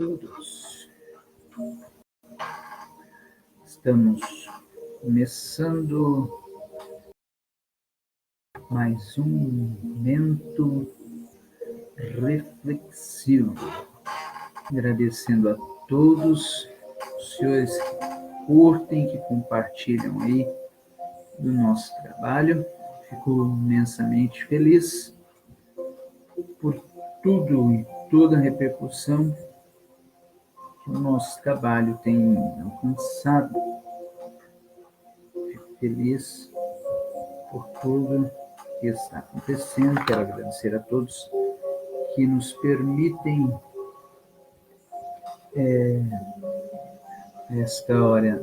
todos. Estamos começando mais um momento reflexivo, agradecendo a todos os senhores que curtem, que compartilham aí do nosso trabalho. Fico imensamente feliz por tudo e toda a repercussão que o nosso trabalho tem alcançado. Fico feliz por tudo que está acontecendo. Quero agradecer a todos que nos permitem nesta hora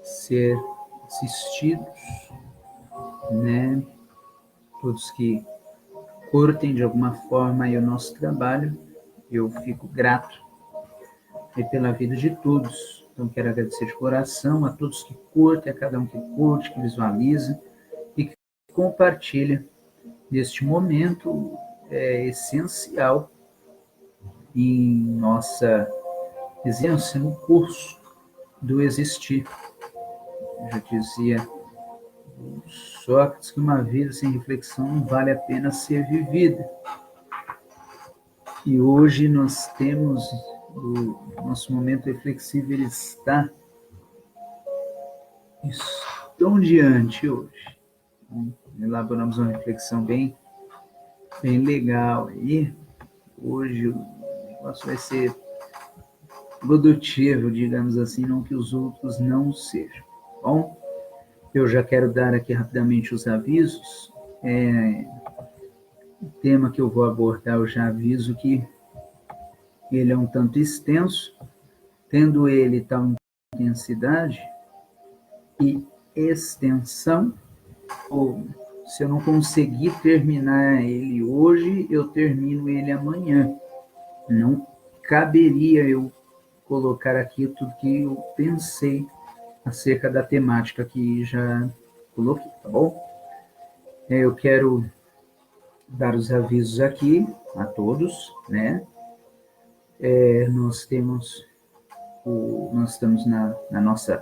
ser assistidos, né? Todos que curtem de alguma forma aí o nosso trabalho, eu fico grato aí pela vida de todos. Então quero agradecer de coração a todos que curtem, a cada um que curte, que visualiza e que compartilha neste momento essencial em nossa existência no curso do existir. Eu já dizia Sócrates que uma vida sem reflexão não vale a pena ser vivida. E hoje nós temos o nosso momento reflexivo, ele está estonteante hoje. Então, elaboramos uma reflexão bem legal aí. Hoje o negócio vai ser produtivo, digamos assim, não que os outros não sejam. Bom, eu já quero dar aqui rapidamente os avisos. O tema que eu vou abordar, eu já aviso que ele é um tanto extenso, tendo ele tal intensidade e extensão, ou se eu não conseguir terminar ele hoje, eu termino ele amanhã. Não caberia eu colocar aqui tudo que eu pensei acerca da temática que já coloquei, tá bom? Eu quero dar os avisos aqui a todos, né? Nós estamos na nossa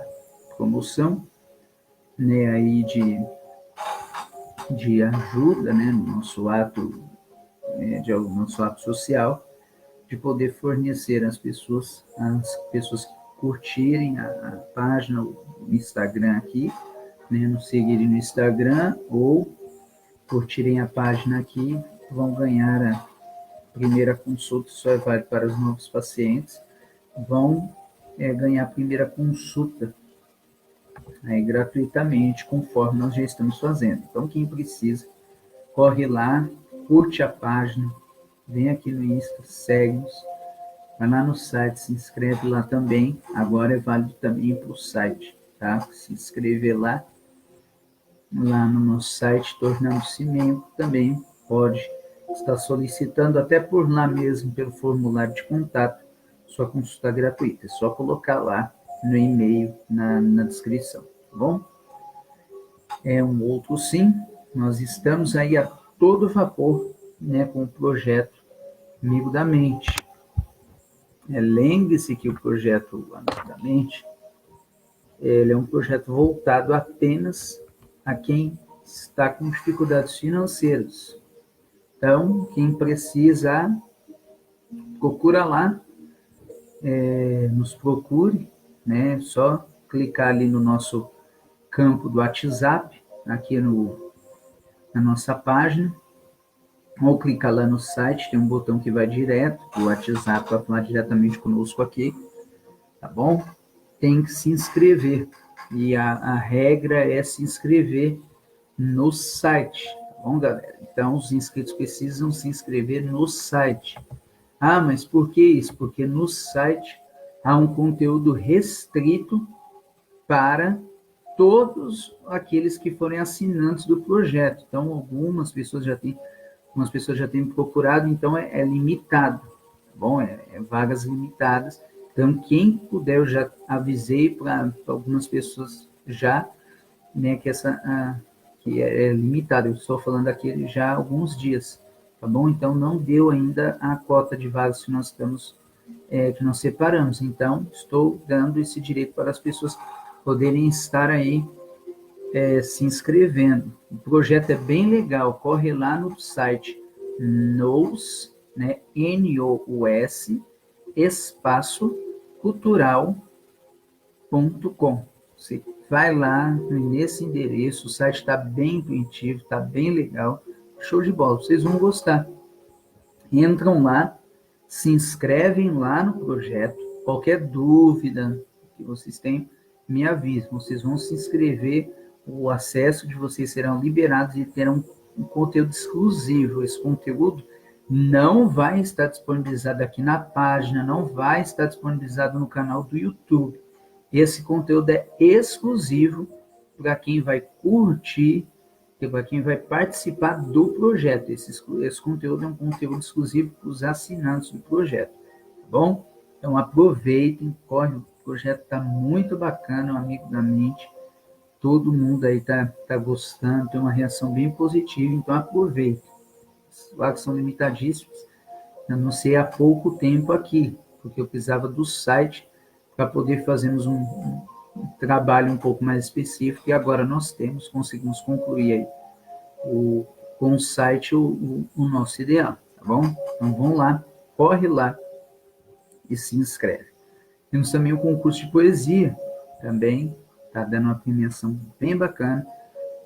promoção, né, aí de ajuda, né, no nosso ato, nosso ato social, de poder fornecer às pessoas que curtirem a página, o Instagram aqui, né, nos seguirem no Instagram ou curtirem a página aqui, vão ganhar a primeira consulta, só é válido para os novos pacientes, vão ganhar a primeira consulta aí, gratuitamente, conforme nós já estamos fazendo. Então, quem precisa, corre lá, curte a página, vem aqui no Insta, segue-nos, vai lá no site, se inscreve lá também. Agora é válido também para o site, tá? Se inscrever lá no nosso site, tornando-se membro também, pode estar solicitando até por lá mesmo, pelo formulário de contato, sua consulta gratuita. É só colocar lá no e-mail, na descrição, tá bom? Um outro sim, nós estamos aí a todo vapor, né, com o projeto Amigo da Mente. Lembre-se que o projeto Amigo da Mente, ele é um projeto voltado apenas a quem está com dificuldades financeiras. Então, quem precisa, procura lá, nos procure, né? Só clicar ali no nosso campo do WhatsApp, aqui na nossa página, ou clicar lá no site, tem um botão que vai direto, o WhatsApp vai falar diretamente conosco aqui, tá bom? Tem que se inscrever, e a regra é se inscrever no site, tá bom, galera? Então, os inscritos precisam se inscrever no site. Ah, mas por que isso? Porque no site há um conteúdo restrito para todos aqueles que forem assinantes do projeto. Então, algumas pessoas já têm me procurado, então é limitado, tá bom? Vagas limitadas. Então, quem puder, eu já avisei para algumas pessoas já, né, que que é limitado. Eu estou falando aqui já há alguns dias, tá bom? Então, não deu ainda a cota de vagas que nós estamos que nós separamos. Então, estou dando esse direito para as pessoas poderem estar aí se inscrevendo. O projeto é bem legal, corre lá no site NOUS, né, N-O-U-S, espaço cultural.com. Você vai lá nesse endereço, o site está bem intuitivo, está bem legal, show de bola, vocês vão gostar. Entram lá, se inscrevem lá no projeto, qualquer dúvida que vocês tenham, me avisem, vocês vão se inscrever, o acesso de vocês serão liberados e terão um conteúdo exclusivo. Esse conteúdo não vai estar disponibilizado aqui na página, não vai estar disponibilizado no canal do YouTube. Esse conteúdo é exclusivo para quem vai curtir, para quem vai participar do projeto. Esse conteúdo é um conteúdo exclusivo para os assinantes do projeto, tá bom? Então aproveitem, corre, o projeto está muito bacana, é um amigo da mente, todo mundo aí tá gostando, tem uma reação bem positiva, então aproveite. Os vagas são limitadíssimos, eu não sei há pouco tempo aqui, porque eu precisava do site para poder fazermos um trabalho um pouco mais específico, e agora nós conseguimos concluir aí com o site o nosso ideal, tá bom? Então vão lá, corre lá e se inscreve. Temos também o concurso de poesia, também está dando uma premiação bem bacana,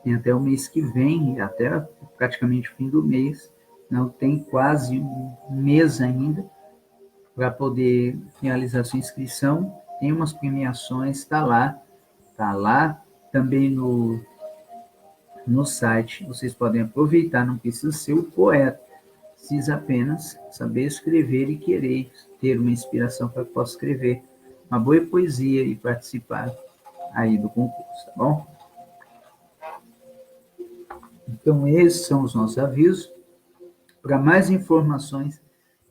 tem até o mês que vem, até praticamente o fim do mês, não tem quase um mês ainda para poder realizar sua inscrição, tem umas premiações, está lá também no site, vocês podem aproveitar, não precisa ser o poeta, precisa apenas saber escrever e querer ter uma inspiração para que possa escrever uma boa poesia e participar aí do concurso, tá bom? Então, esses são os nossos avisos. Para mais informações,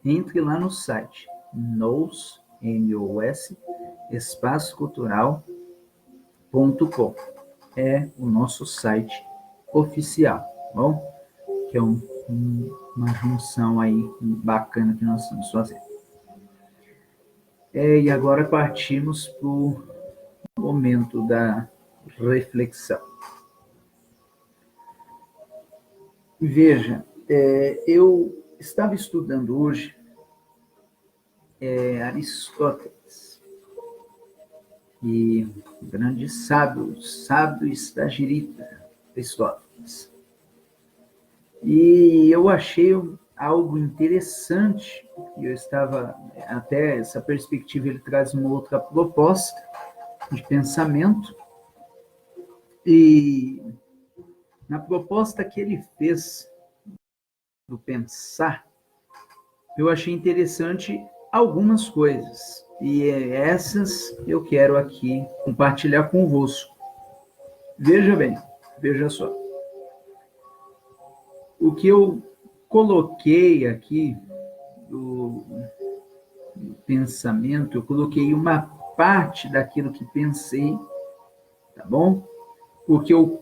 entre lá no site NOUS, N-O-U-S, espaçocultural.com. É o nosso site oficial, tá bom? Que é uma junção aí bacana que nós estamos fazendo. E agora partimos para o momento da reflexão. Veja, eu estava estudando hoje Aristóteles, e o grande sábio estagirita Aristóteles. E eu achei algo interessante, e eu estava, até essa perspectiva, ele traz uma outra proposta de pensamento, e na proposta que ele fez do pensar, eu achei interessante algumas coisas, e essas eu quero aqui compartilhar convosco. Veja bem, veja só. O que eu coloquei aqui do pensamento, eu coloquei uma parte daquilo que pensei, tá bom? Porque o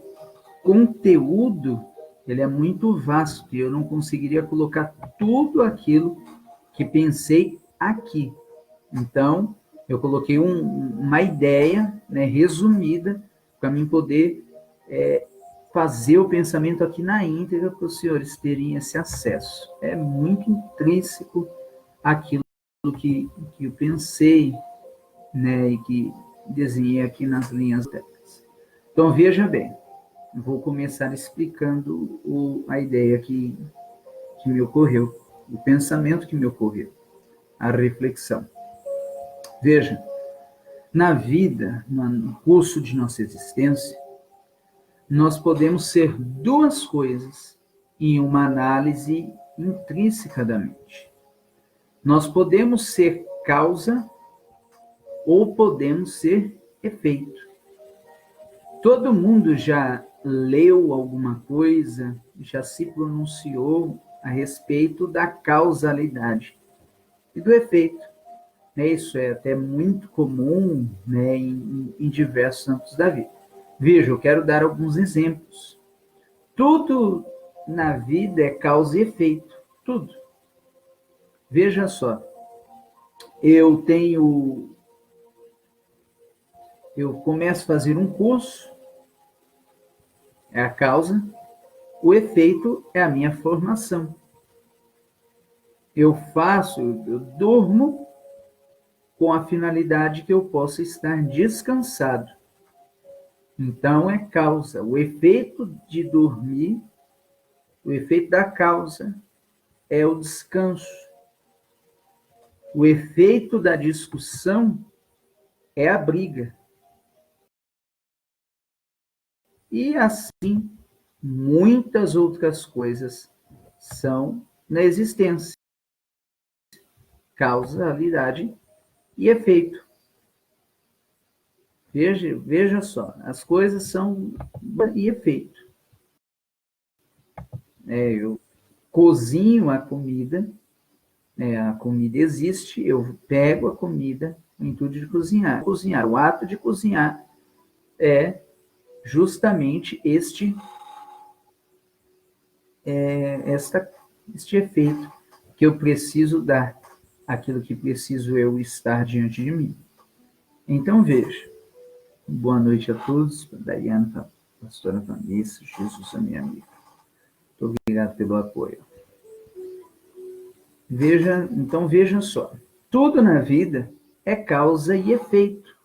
conteúdo, ele é muito vasto, e eu não conseguiria colocar tudo aquilo que pensei aqui. Então, eu coloquei uma ideia, né, resumida, para mim poder fazer o pensamento aqui na íntegra, para os senhores terem esse acesso. É muito intrínseco aquilo que eu pensei, né, e que desenhei aqui nas linhas técnicas. Então, veja bem, vou começar explicando a ideia que me ocorreu, o pensamento que me ocorreu, a reflexão. Veja, na vida, no curso de nossa existência, nós podemos ser duas coisas em uma análise intrínseca da mente. Nós podemos ser causa ou podemos ser efeito. Todo mundo já leu alguma coisa, já se pronunciou a respeito da causalidade e do efeito. Isso é até muito comum, né, em diversos âmbitos da vida. Veja, eu quero dar alguns exemplos. Tudo na vida é causa e efeito, tudo. Veja só, eu começo a fazer um curso, é a causa, o efeito é a minha formação. Eu durmo com a finalidade que eu possa estar descansado. Então, é causa. O efeito de dormir, o efeito da causa é o descanso. O efeito da discussão é a briga. E assim, muitas outras coisas são na existência. Causalidade e efeito. Veja só, as coisas são e efeito. Eu cozinho a comida existe, eu pego a comida no intuito de cozinhar. O ato de cozinhar é justamente este efeito que eu preciso dar, aquilo que preciso eu estar diante de mim. Então, veja. Boa noite a todos. Daiane, pastora Vanessa, Jesus, a minha amiga. Muito obrigado pelo apoio. Veja só. Tudo na vida é causa e efeito.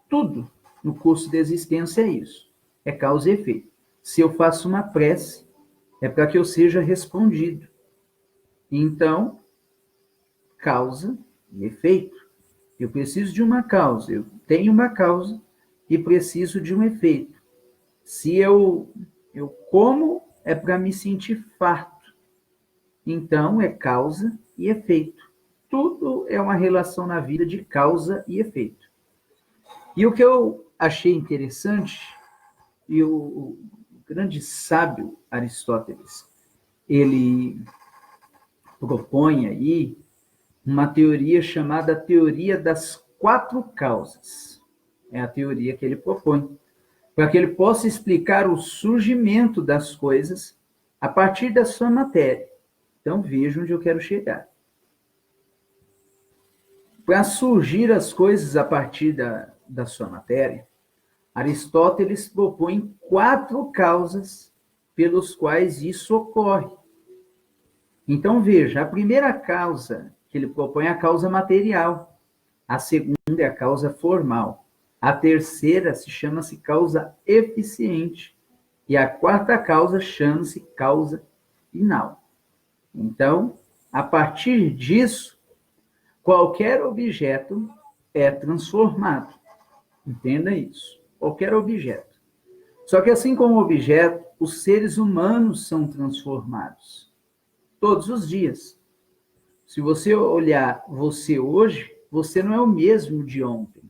Tudo no curso de existência é isso. É causa e efeito. Se eu faço uma prece, é para que eu seja respondido. Então, causa e efeito. Eu preciso de uma causa. Eu tenho uma causa e preciso de um efeito. Se eu como, é para me sentir farto. Então, é causa e efeito. Tudo é uma relação na vida de causa e efeito. E o que eu achei interessante, e o grande sábio Aristóteles, ele propõe aí uma teoria chamada teoria das 4 causas. É a teoria que ele propõe, para que ele possa explicar o surgimento das coisas a partir da sua matéria. Então, veja onde eu quero chegar. Para surgir as coisas a partir da sua matéria, Aristóteles propõe 4 causas pelos quais isso ocorre. Então, veja, a primeira causa que ele propõe é a causa material, a segunda é a causa formal, a terceira chama-se causa eficiente e a quarta causa chama-se causa final. Então, a partir disso, qualquer objeto é transformado. Entenda isso. Qualquer objeto. Só que assim como objeto, os seres humanos são transformados. Todos os dias. Se você olhar você hoje, você não é o mesmo de ontem.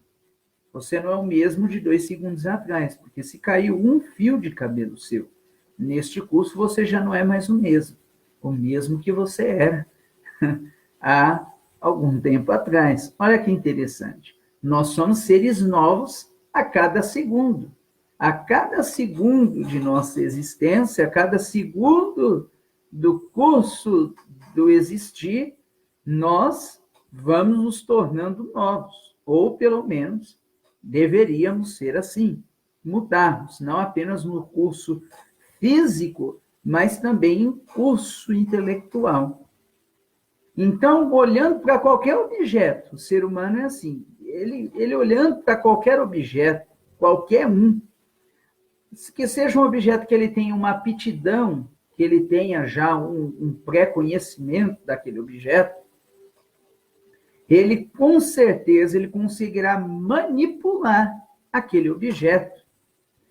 Você não é o mesmo de 2 segundos atrás, porque se caiu um fio de cabelo seu, neste curso você já não é mais o mesmo que você era há algum tempo atrás. Olha que interessante. Nós somos seres novos a cada segundo. A cada segundo de nossa existência, a cada segundo do curso do existir, nós vamos nos tornando novos, ou pelo menos deveríamos ser assim, mudarmos, não apenas no curso físico, mas também em curso intelectual. Então, olhando para qualquer objeto, o ser humano é assim, ele olhando para qualquer objeto, qualquer um, que seja um objeto que ele tenha uma aptidão, que ele tenha já um pré-conhecimento daquele objeto, ele com certeza ele conseguirá manipular aquele objeto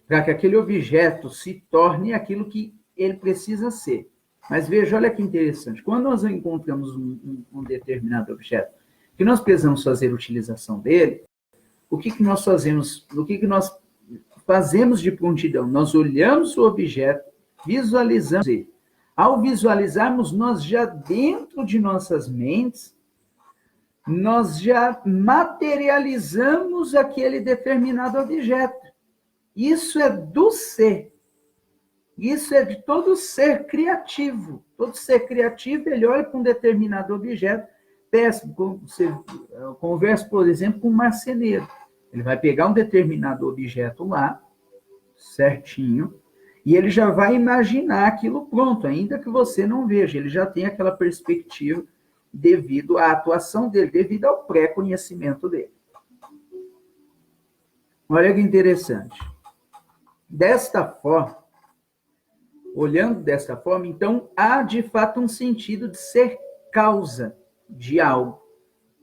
para que aquele objeto se torne aquilo que ele precisa ser. Mas veja, olha que interessante, quando nós encontramos um determinado objeto, que nós precisamos fazer utilização dele, o que nós fazemos? O que nós fazemos de prontidão? Nós olhamos o objeto, visualizamos ele. Ao visualizarmos, nós já dentro de nossas mentes, nós já materializamos aquele determinado objeto. Isso é do ser. Isso é de todo ser criativo. Todo ser criativo, ele olha para um determinado objeto, você conversa, por exemplo, com um marceneiro. Ele vai pegar um determinado objeto lá, certinho, e ele já vai imaginar aquilo pronto, ainda que você não veja. Ele já tem aquela perspectiva devido à atuação dele, devido ao pré-conhecimento dele. Olha que interessante. Desta forma, olhando desta forma, então, há de fato um sentido de ser causa de algo,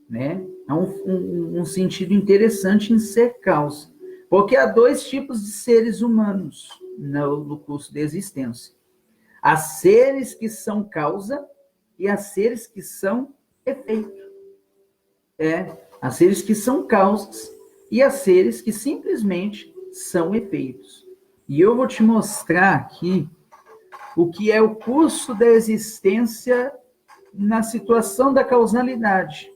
né? Há um sentido interessante em ser causa, porque há dois tipos de seres humanos no curso de existência. Há seres que são causa e há seres que são efeito. Há seres que são causas e há seres que simplesmente são efeitos. E eu vou te mostrar aqui o que é o curso da existência na situação da causalidade.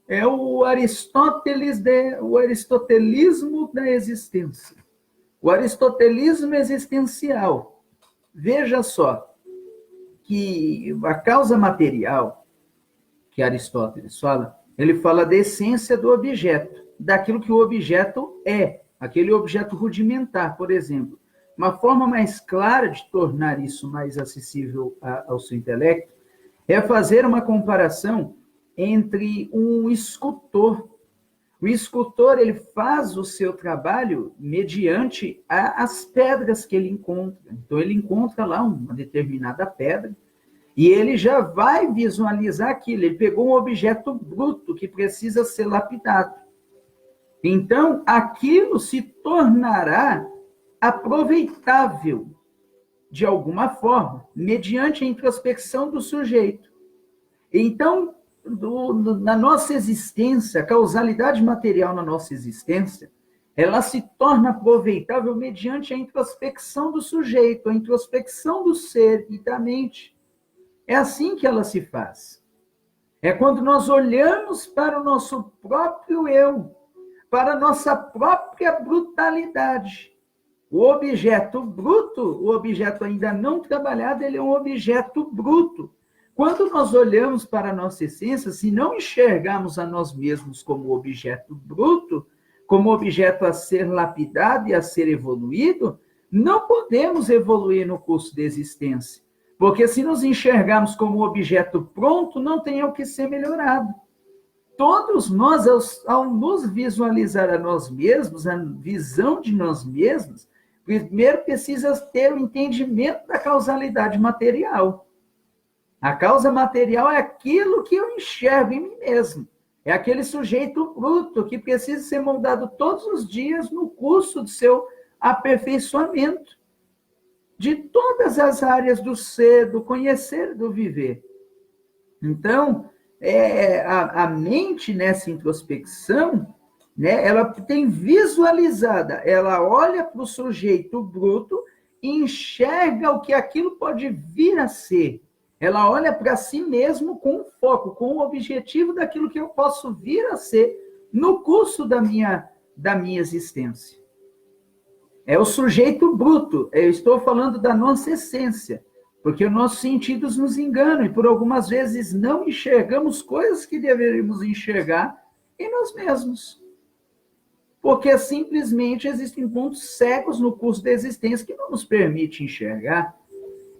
É o aristotelismo da existência. O aristotelismo existencial. Veja só, que a causa material, que Aristóteles fala, ele fala da essência do objeto, daquilo que o objeto é, aquele objeto rudimentar, por exemplo. Uma forma mais clara de tornar isso mais acessível ao seu intelecto é fazer uma comparação entre um escultor. O escultor, ele faz o seu trabalho mediante as pedras que ele encontra. Então, ele encontra lá uma determinada pedra e ele já vai visualizar aquilo. Ele pegou um objeto bruto que precisa ser lapidado. Então, aquilo se tornará aproveitável de alguma forma, mediante a introspecção do sujeito. Então, na nossa existência, a causalidade material na nossa existência, ela se torna aproveitável mediante a introspecção do sujeito, a introspecção do ser e da mente. É assim que ela se faz. É quando nós olhamos para o nosso próprio eu, para a nossa própria brutalidade. O objeto bruto, o objeto ainda não trabalhado, ele é um objeto bruto. Quando nós olhamos para a nossa essência, se não enxergarmos a nós mesmos como objeto bruto, como objeto a ser lapidado e a ser evoluído, não podemos evoluir no curso de existência. Porque se nos enxergarmos como objeto pronto, não tem o que ser melhorado. Todos nós, ao nos visualizar a nós mesmos, a visão de nós mesmos, primeiro precisa ter o entendimento da causalidade material. A causa material é aquilo que eu enxergo em mim mesmo. É aquele sujeito bruto que precisa ser moldado todos os dias no curso do seu aperfeiçoamento. De todas as áreas do ser, do conhecer, do viver. Então, a mente nessa introspecção, né, ela tem visualizada, ela olha para o sujeito bruto e enxerga o que aquilo pode vir a ser. Ela olha para si mesmo com foco, com o objetivo daquilo que eu posso vir a ser no curso da minha existência. É o sujeito bruto, eu estou falando da nossa essência, porque os nossos sentidos nos enganam e por algumas vezes não enxergamos coisas que deveríamos enxergar em nós mesmos. Porque simplesmente existem pontos cegos no curso da existência que não nos permite enxergar.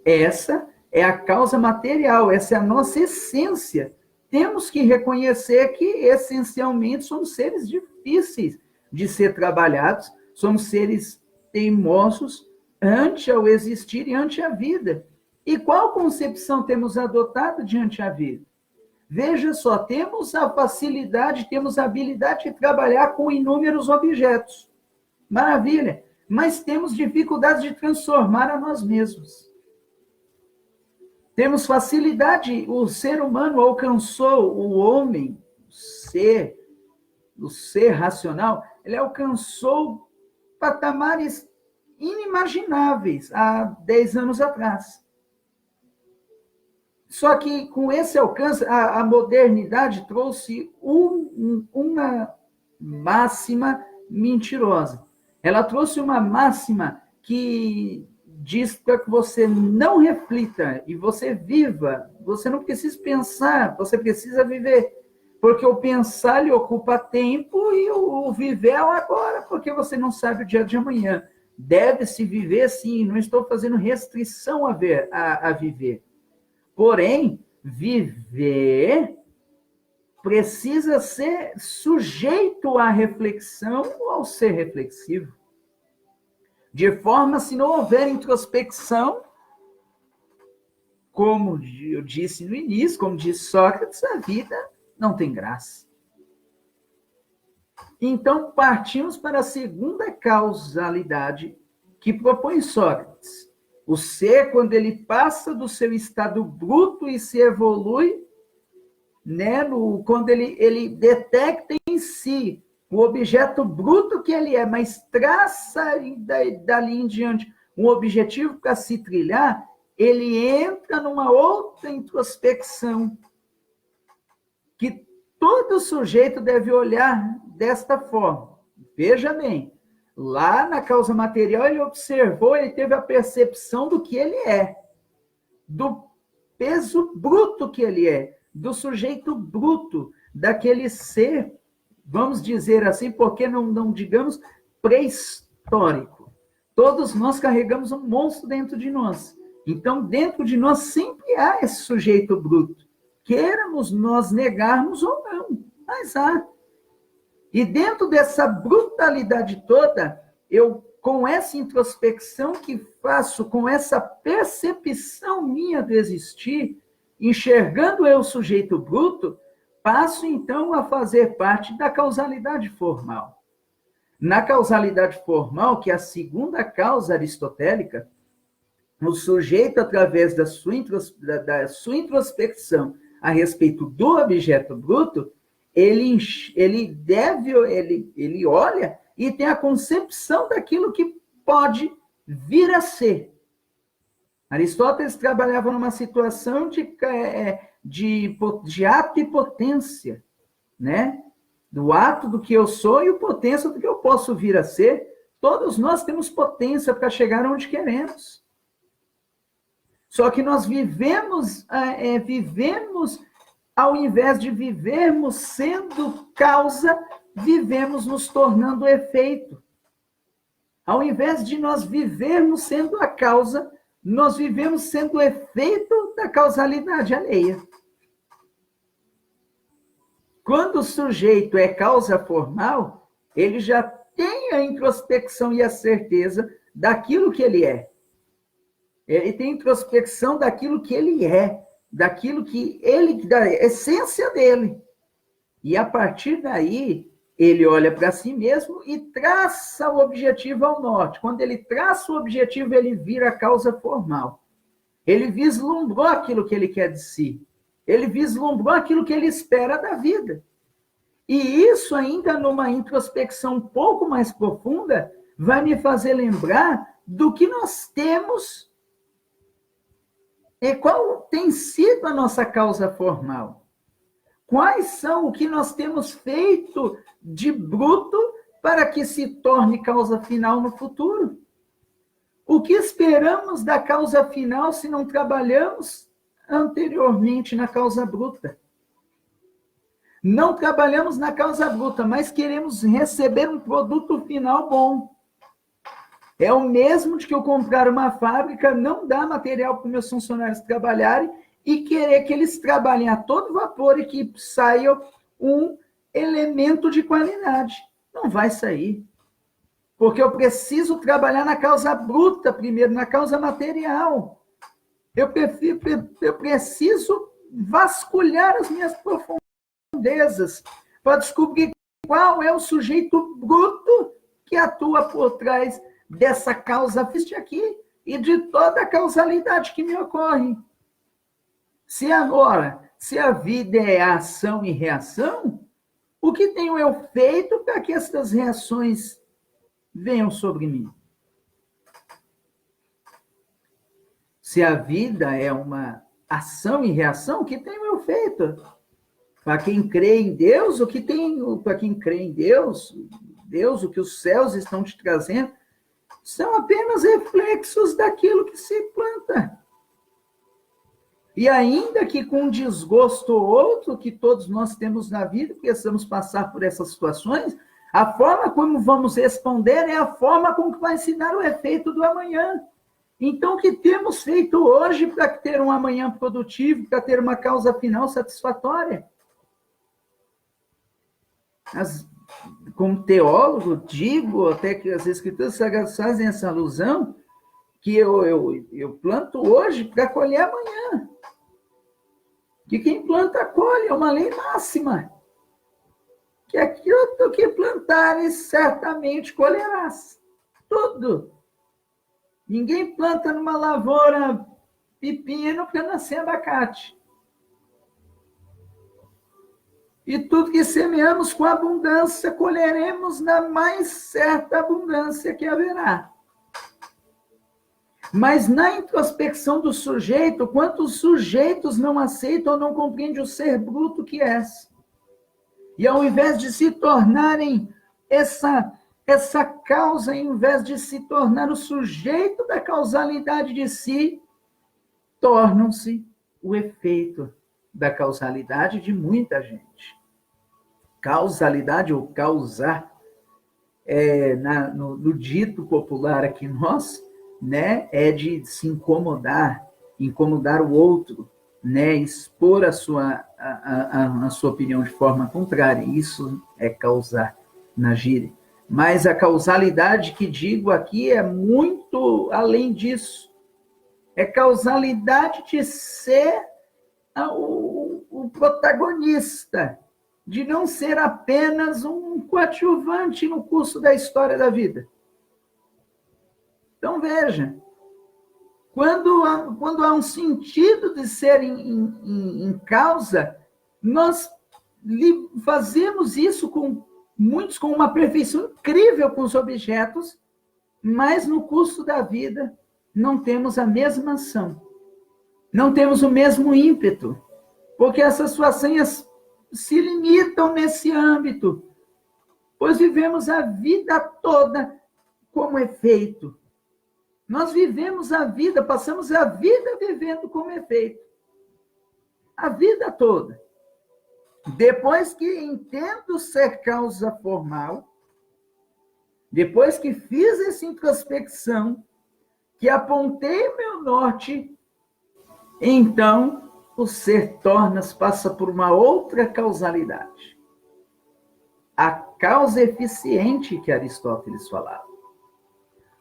Essa é a causa material, essa é a nossa essência. Temos que reconhecer que, essencialmente, somos seres difíceis de ser trabalhados, somos seres teimosos ante ao existir e ante a vida. E qual concepção temos adotado diante a vida? Veja só, temos a facilidade, temos a habilidade de trabalhar com inúmeros objetos. Maravilha! Mas temos dificuldade de transformar a nós mesmos. Temos facilidade, o ser humano alcançou, o homem, o ser racional, ele alcançou patamares inimagináveis há 10 anos atrás. Só que com esse alcance, a modernidade trouxe uma máxima mentirosa. Ela trouxe uma máxima que diz para que você não reflita e você viva. Você não precisa pensar, você precisa viver. Porque o pensar lhe ocupa tempo e o viver é o agora, porque você não sabe o dia de amanhã. Deve-se viver, sim, não estou fazendo restrição a viver. Porém, viver precisa ser sujeito à reflexão ou ser reflexivo. De forma, se não houver introspecção, como eu disse no início, como disse Sócrates, a vida não tem graça. Então, partimos para a segunda causalidade que propõe Sócrates. O ser, quando ele passa do seu estado bruto e se evolui, né, quando ele detecta em si o objeto bruto que ele é, mas traça dali em diante um objetivo para se trilhar, ele entra numa outra introspecção, que todo sujeito deve olhar desta forma. Veja bem, lá na causa material ele observou, ele teve a percepção do que ele é, do peso bruto que ele é, do sujeito bruto, daquele ser, vamos dizer assim, porque não digamos pré-histórico. Todos nós carregamos um monstro dentro de nós. Então, dentro de nós sempre há esse sujeito bruto. Queiramos nós negarmos ou não, mas há. E dentro dessa brutalidade toda, eu, com essa introspecção que faço, com essa percepção minha do existir, enxergando eu o sujeito bruto, passo então a fazer parte da causalidade formal. Na causalidade formal, que é a segunda causa aristotélica, o sujeito, através da sua introspecção a respeito do objeto bruto, ele olha e tem a concepção daquilo que pode vir a ser. Aristóteles trabalhava numa situação de ato e potência, né? Do ato do que eu sou e o potência do que eu posso vir a ser. Todos nós temos potência para chegar onde queremos. Só que nós vivemos, ao invés de vivermos sendo causa, vivemos nos tornando efeito. Ao invés de nós vivermos sendo a causa, nós vivemos sendo o efeito da causalidade alheia. Quando o sujeito é causa formal, ele já tem a introspecção e a certeza daquilo que ele é. Ele tem introspecção daquilo que ele é, daquilo que ele, da essência dele. E a partir daí, ele olha para si mesmo e traça o objetivo ao norte. Quando ele traça o objetivo, ele vira a causa formal. Ele vislumbrou aquilo que ele quer de si. Ele vislumbrou aquilo que ele espera da vida. E isso, ainda numa introspecção um pouco mais profunda, vai me fazer lembrar do que nós temos e qual tem sido a nossa causa formal. Quais são o que nós temos feito de bruto para que se torne causa final no futuro? O que esperamos da causa final se não trabalhamos anteriormente na causa bruta? Não trabalhamos na causa bruta, mas queremos receber um produto final bom. É o mesmo de que eu comprar uma fábrica, não dar material para os meus funcionários trabalharem e querer que eles trabalhem a todo vapor e que saia um elemento de qualidade. Não vai sair. Porque eu preciso trabalhar na causa bruta primeiro, na causa material. Eu preciso vasculhar as minhas profundezas para descobrir qual é o sujeito bruto que atua por trás dessa causa aqui e de toda a causalidade que me ocorre. Se a vida é ação e reação, o que tenho eu feito para que essas reações venham sobre mim? Se a vida é uma ação e reação, o que tenho eu feito? Para quem crê em Deus, para quem crê em Deus, o que os céus estão te trazendo, são apenas reflexos daquilo que se planta. E ainda que com um desgosto ou outro que todos nós temos na vida, precisamos passar por essas situações, a forma como vamos responder é a forma como vai se dar o efeito do amanhã. Então, o que temos feito hoje para ter um amanhã produtivo, para ter uma causa final satisfatória? Como teólogo, digo até que as escrituras sagradas fazem essa alusão, que eu planto hoje para colher amanhã. Que quem planta, colhe, é uma lei máxima. Que aquilo que plantares, certamente colherás. Tudo. Ninguém planta numa lavoura pepino para nascer abacate. E tudo que semeamos com abundância, colheremos na mais certa abundância que haverá. Mas na introspecção do sujeito, quantos sujeitos não aceitam ou não compreendem o ser bruto que és? E ao invés de se tornarem essa causa, ao invés de se tornar o sujeito da causalidade de si, tornam-se o efeito da causalidade de muita gente. Causalidade ou causar, no dito popular aqui nós, né, é de se incomodar o outro, né, expor a sua opinião de forma contrária. Isso é causar na gíria. Mas a causalidade que digo aqui é muito além disso. É causalidade de ser o protagonista, de não ser apenas um coadjuvante no curso da história da vida. Então, veja, quando há um sentido de ser em causa, nós fazemos isso com uma perfeição incrível com os objetos, mas no curso da vida não temos a mesma ação, não temos o mesmo ímpeto, porque essas façanhas se limitam nesse âmbito, pois vivemos a vida toda como efeito. Nós vivemos a vida, passamos a vida vivendo como efeito. A vida toda. Depois que entendo ser causa formal, depois que fiz essa introspecção, que apontei meu norte, então o ser passa por uma outra causalidade. A causa eficiente que Aristóteles falava.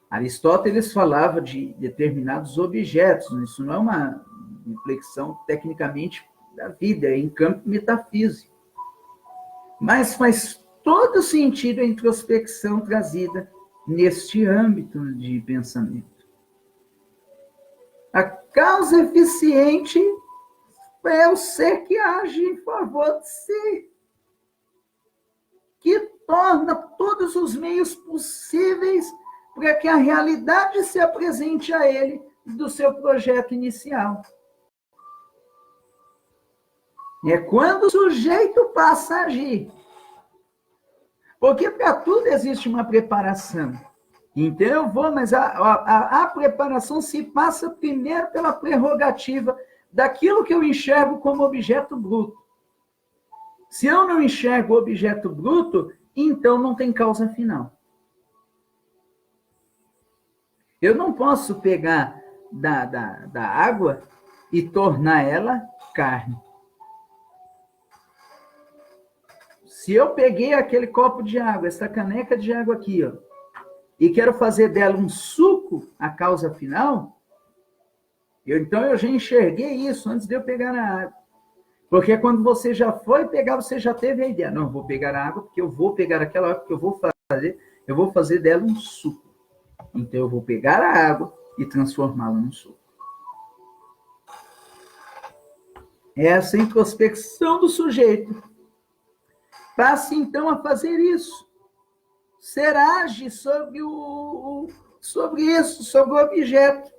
Aristóteles falava de determinados objetos, isso não é uma reflexão tecnicamente da vida, é em campo metafísico. Mas faz todo sentido a introspecção trazida neste âmbito de pensamento. A causa eficiente é o ser que age em favor de si, que torna todos os meios possíveis para que a realidade se apresente a ele do seu projeto inicial. É quando o sujeito passa a agir. Porque para tudo existe uma preparação. Então eu vou, mas a preparação se passa primeiro pela prerrogativa daquilo que eu enxergo como objeto bruto. Se eu não enxergo o objeto bruto, então não tem causa final. Eu não posso pegar da água e tornar ela carne. Se eu peguei aquele copo de água, essa caneca de água aqui, ó, e quero fazer dela um suco, a causa final, então eu já enxerguei isso antes de eu pegar a água. Porque quando você já foi pegar, você já teve a ideia. Não, eu vou pegar a água, porque eu vou pegar aquela água, porque eu vou fazer dela um suco. Então eu vou pegar a água e transformá-la num suco. Essa introspecção do sujeito passa então a fazer isso. Ser age sobre isso, sobre o objeto.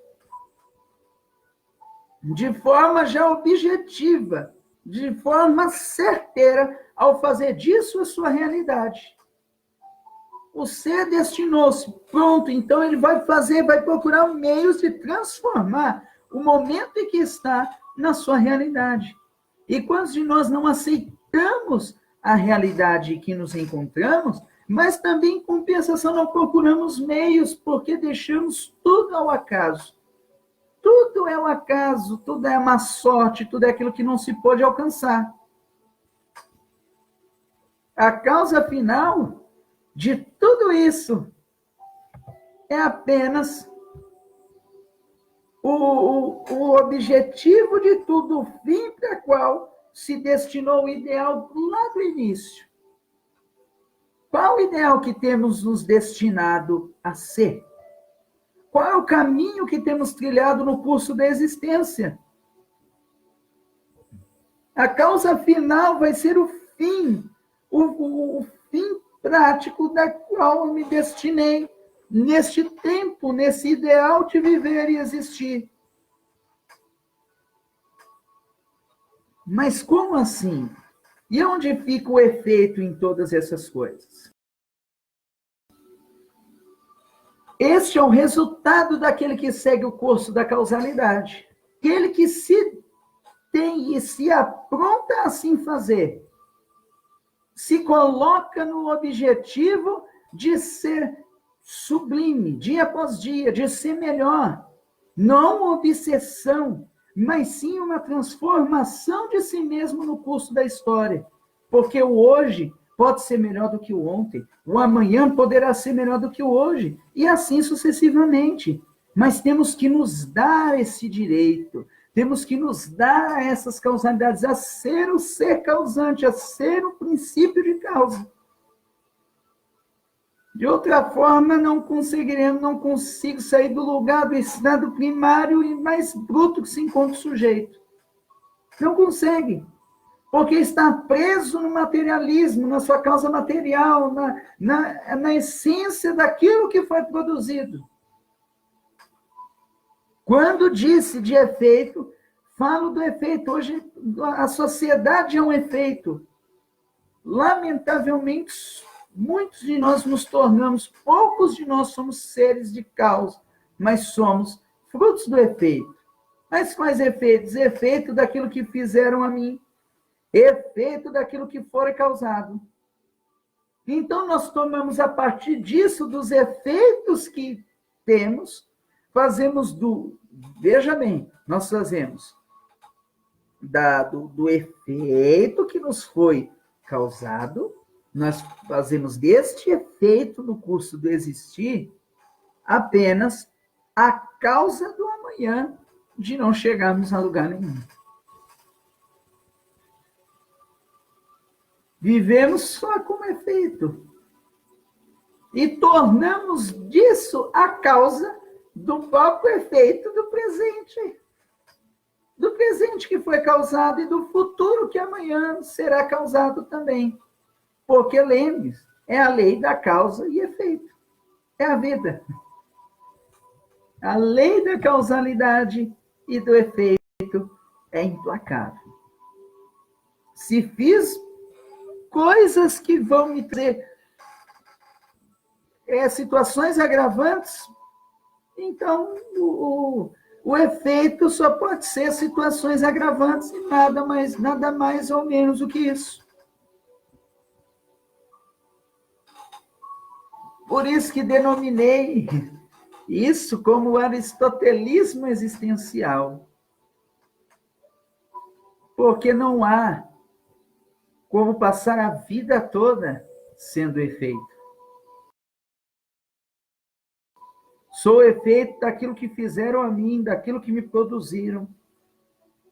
De forma já objetiva, de forma certeira, ao fazer disso a sua realidade. o ser destinou-se. Pronto, então ele vai fazer, vai procurar meios de transformar o momento em que está na sua realidade. E quantos de nós não aceitamos a realidade que nos encontramos, mas também, em compensação, não procuramos meios, porque deixamos tudo ao acaso. Tudo é um acaso, tudo é uma sorte, tudo é aquilo que não se pode alcançar. A causa final de tudo isso é apenas o objetivo de tudo, o fim para qual se destinou o ideal lá do início. Qual o ideal que temos nos destinado a ser? Qual é o caminho que temos trilhado no curso da existência? A causa final vai ser o fim, o fim prático da qual eu me destinei neste tempo, nesse ideal de viver e existir. Mas como assim? E onde fica o efeito em todas essas coisas? Este é o resultado daquele que segue o curso da causalidade. Aquele que se tem e se apronta a assim fazer, se coloca no objetivo de ser sublime, dia após dia, de ser melhor. Não uma obsessão, mas sim uma transformação de si mesmo no curso da história. Porque o hoje pode ser melhor do que o ontem, o amanhã poderá ser melhor do que o hoje, e assim sucessivamente. Mas temos que nos dar esse direito, temos que nos dar essas causalidades, a ser o ser causante, a ser o princípio de causa. De outra forma, não consigo sair do lugar do estado primário e mais bruto que se encontra o sujeito. Não consegue. Porque está preso no materialismo, na sua causa material, na essência daquilo que foi produzido. Quando disse de efeito, falo do efeito. Hoje, a sociedade é um efeito. Lamentavelmente, muitos de nós nos tornamos, poucos de nós somos seres de causa, mas somos frutos do efeito. Mas quais efeitos? Efeito daquilo que fizeram a mim, efeito daquilo que foi causado. Então, nós tomamos a partir disso, dos efeitos que temos, fazemos veja bem, nós fazemos do efeito que nos foi causado, nós fazemos deste efeito no curso do existir apenas a causa do amanhã de não chegarmos a lugar nenhum. Vivemos só como efeito. E tornamos disso a causa do próprio efeito do presente. Do presente que foi causado e do futuro que amanhã será causado também. Porque, lembre-se, é a lei da causa e efeito. É a vida. A lei da causalidade e do efeito é implacável. Se fiz coisas que vão me trazer situações agravantes, então o efeito só pode ser situações agravantes e nada mais ou menos do que isso. Por isso que denominei isso como o aristotelismo existencial. Porque não há como passar a vida toda sendo efeito. Sou efeito daquilo que fizeram a mim, daquilo que me produziram,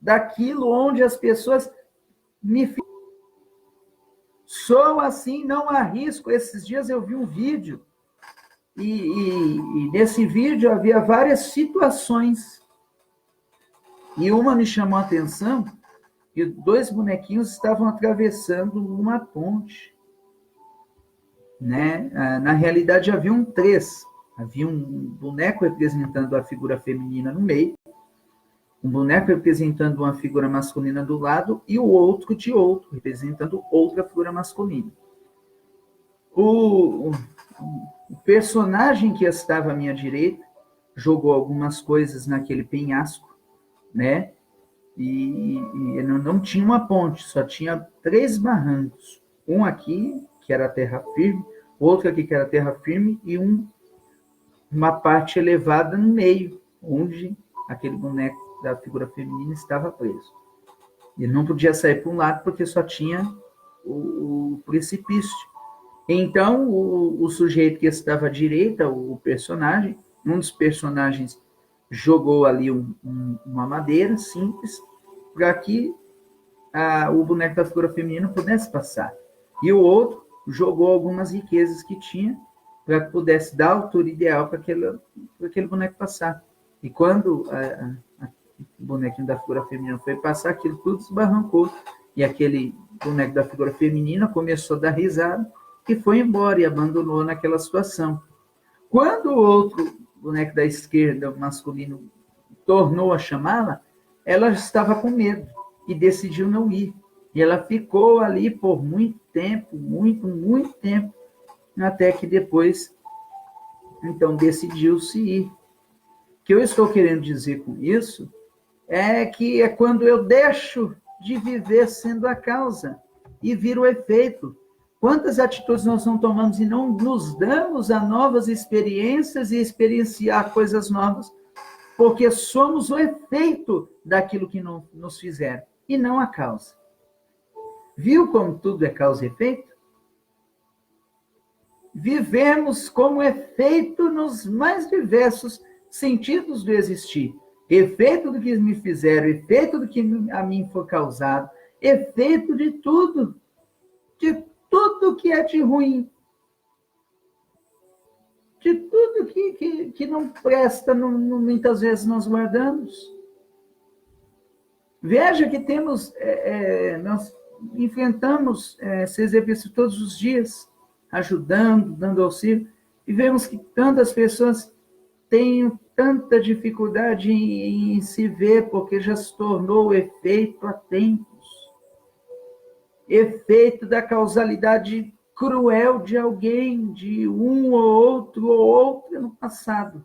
daquilo onde as pessoas me... Sou assim, não arrisco. Esses dias eu vi um vídeo, e nesse vídeo havia várias situações. E uma me chamou a atenção, que 2 bonequinhos estavam atravessando uma ponte. Né? Na realidade, haviam 3. Havia um boneco representando a figura feminina no meio, um boneco representando uma figura masculina do lado e o outro de outro, representando outra figura masculina. personagem que estava à minha direita jogou algumas coisas naquele penhasco, né? E não tinha uma ponte, só tinha 3 barrancos. Um aqui, que era terra firme, outro aqui, que era terra firme, e uma parte elevada no meio, onde aquele boneco da figura feminina estava preso. Ele não podia sair para um lado, porque só tinha o precipício. Então, o sujeito que estava à direita, o personagem, um dos personagens jogou ali uma madeira simples, para que o boneco da figura feminina pudesse passar. E o outro jogou algumas riquezas que tinha, para que pudesse dar a altura ideal para aquele boneco passar. E quando o bonequinho da figura feminina foi passar, aquilo tudo desbarrancou. E aquele boneco da figura feminina começou a dar risada e foi embora e abandonou naquela situação. Quando o outro boneco da esquerda, o masculino, tornou a chamá-la, ela estava com medo e decidiu não ir. E ela ficou ali por muito tempo, muito tempo, até que depois, então, decidiu-se ir. O que eu estou querendo dizer com isso é que é quando eu deixo de viver sendo a causa e viro o efeito. Quantas atitudes nós não tomamos e não nos damos a novas experiências e experienciar coisas novas, porque somos o efeito daquilo que não nos fizeram, e não a causa. Viu como tudo é causa e efeito? Vivemos como efeito nos mais diversos sentidos do existir. Efeito do que me fizeram, efeito do que a mim foi causado, efeito de tudo que é de ruim, de tudo que não presta, muitas vezes nós guardamos. Veja que nós enfrentamos esse exercício todos os dias, ajudando, dando auxílio, e vemos que tantas pessoas têm tanta dificuldade em se ver, porque já se tornou efeito há tempos. Efeito da causalidade cruel de alguém, de um ou outro no passado.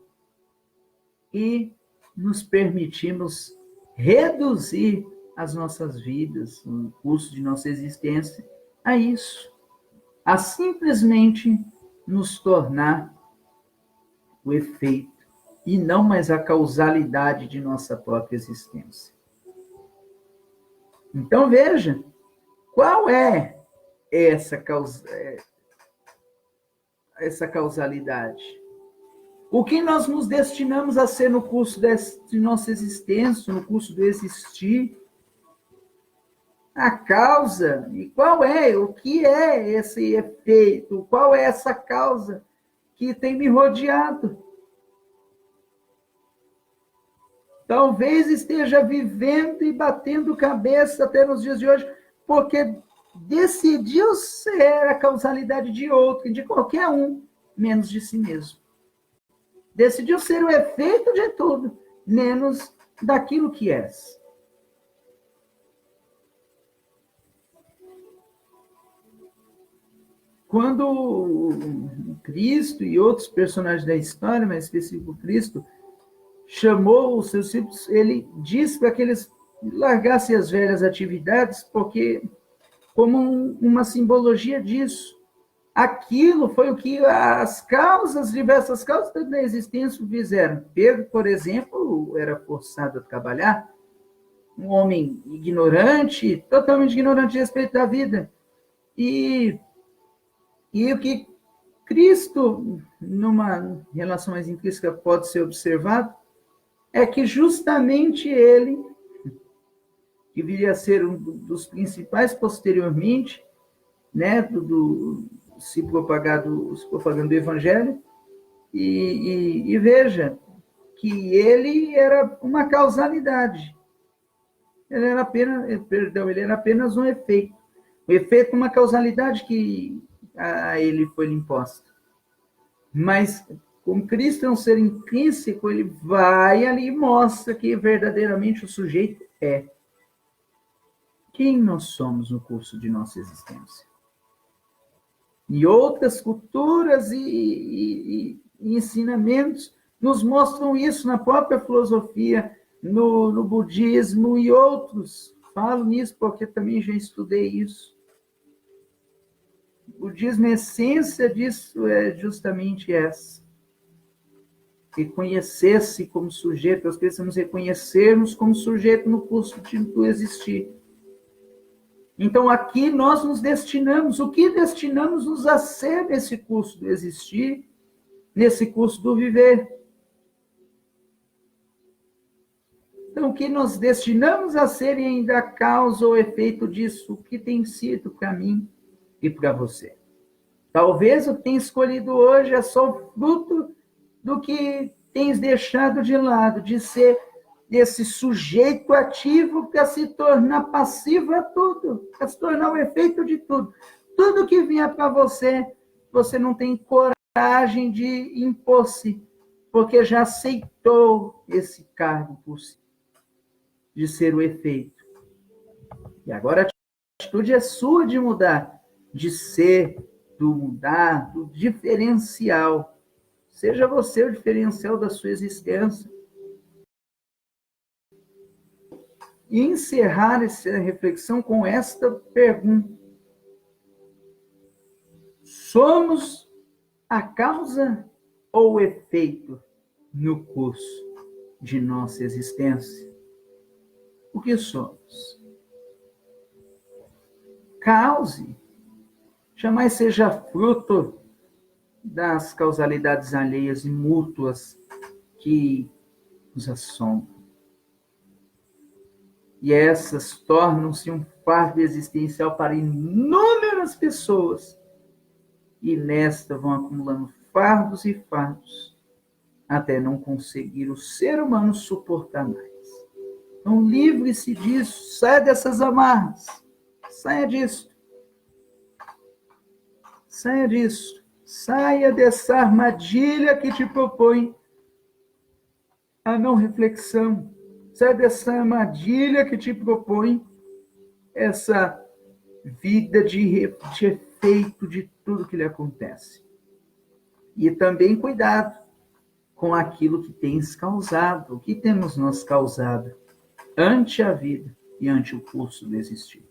E nos permitimos reduzir as nossas vidas, o curso de nossa existência, a isso. A simplesmente nos tornar o efeito e não mais a causalidade de nossa própria existência. Então, veja, qual é essa causalidade? O que nós nos destinamos a ser no curso de nossa existência, no curso do existir? A causa. E qual é? O que é esse efeito? Qual é essa causa que tem me rodeado? Talvez esteja vivendo e batendo cabeça até nos dias de hoje, porque decidiu ser a causalidade de outro, de qualquer um, menos de si mesmo. Decidiu ser o efeito de tudo, menos daquilo que és. Quando Cristo e outros personagens da história, mas específico Cristo, chamou os seus discípulos, ele disse para que eles largassem as velhas atividades, porque como uma simbologia disso. Aquilo foi o que as diversas causas da existência fizeram. Pedro, por exemplo, era forçado a trabalhar, um homem ignorante, totalmente ignorante a respeito da vida. E o que Cristo, numa relação mais intrínseca, pode ser observado, é que justamente ele, que viria a ser um dos principais posteriormente, né, se propagando do Evangelho, e veja que ele era uma causalidade. Ele era apenas um efeito. O efeito é uma causalidade que a ele foi imposta. Mas, como Cristo é um ser intrínseco, ele vai ali e mostra que verdadeiramente o sujeito é. Quem nós somos no curso de nossa existência? E outras culturas e ensinamentos nos mostram isso na própria filosofia, no budismo e outros. Falo nisso porque também já estudei isso. O budismo, a essência disso é justamente essa. Reconhecer-se como sujeito, nós precisamos reconhecermos como sujeito no curso do existir. Então, aqui nós nos destinamos, o que destinamos-nos a ser nesse curso do existir, nesse curso do viver. Então, o que nós destinamos a ser e ainda a causa ou efeito disso, o que tem sido para mim e para você. Talvez o que tenha escolhido hoje é só fruto do que tens deixado de lado, de ser esse sujeito ativo para se tornar passivo a tudo, para se tornar o efeito de tudo. Tudo que vinha para você, você não tem coragem de impor-se, porque já aceitou esse cargo por si, de ser o efeito. E agora a atitude é sua de mudar, de ser, do mudar, do diferencial. Seja você o diferencial da sua existência. E encerrar essa reflexão com esta pergunta: somos a causa ou o efeito no curso de nossa existência? O que somos? Cause jamais seja fruto das causalidades alheias e mútuas que nos assombram. E essas tornam-se um fardo existencial para inúmeras pessoas. E nesta vão acumulando fardos e fardos, até não conseguir o ser humano suportar mais. Então, livre-se disso, saia dessas amarras, saia disso. Saia disso. Saia dessa armadilha que te propõe a não reflexão. Saia dessa armadilha que te propõe essa vida de efeito de tudo que lhe acontece. E também cuidado com aquilo que tens causado. O que temos nós causado ante a vida e ante o curso do existir?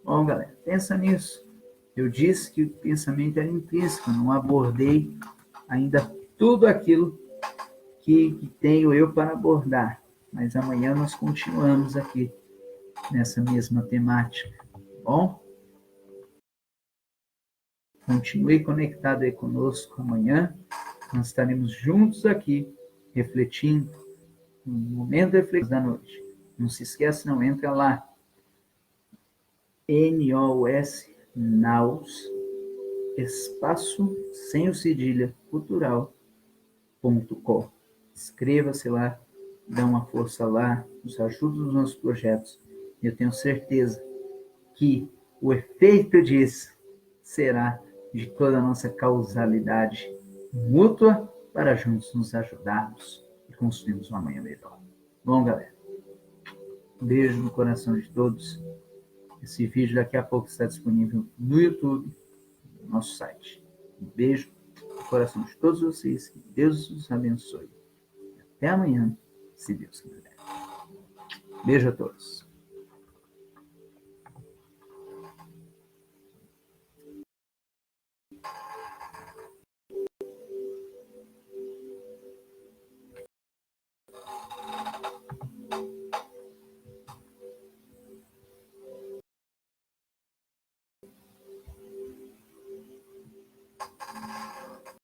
Bom, galera, pensa nisso. Eu disse que o pensamento era intrínseco, não abordei ainda tudo aquilo que tenho eu para abordar. Mas amanhã nós continuamos aqui nessa mesma temática, tá bom? Continue conectado aí conosco amanhã. Nós estaremos juntos aqui, refletindo no momento de reflexão da noite. Não se esqueça, não, entra lá. NOS, espaço, sem o cedilha, cultural.com. Inscreva-se lá, dá uma força lá, nos ajuda nos nossos projetos. Eu tenho certeza que o efeito disso será de toda a nossa causalidade mútua para juntos nos ajudarmos e construirmos uma amanhã melhor. Bom, galera, um beijo no coração de todos. Esse vídeo daqui a pouco está disponível no YouTube, no nosso site. Um beijo no coração de todos vocês. Que Deus os abençoe. Até amanhã, se Deus quiser. Beijo a todos.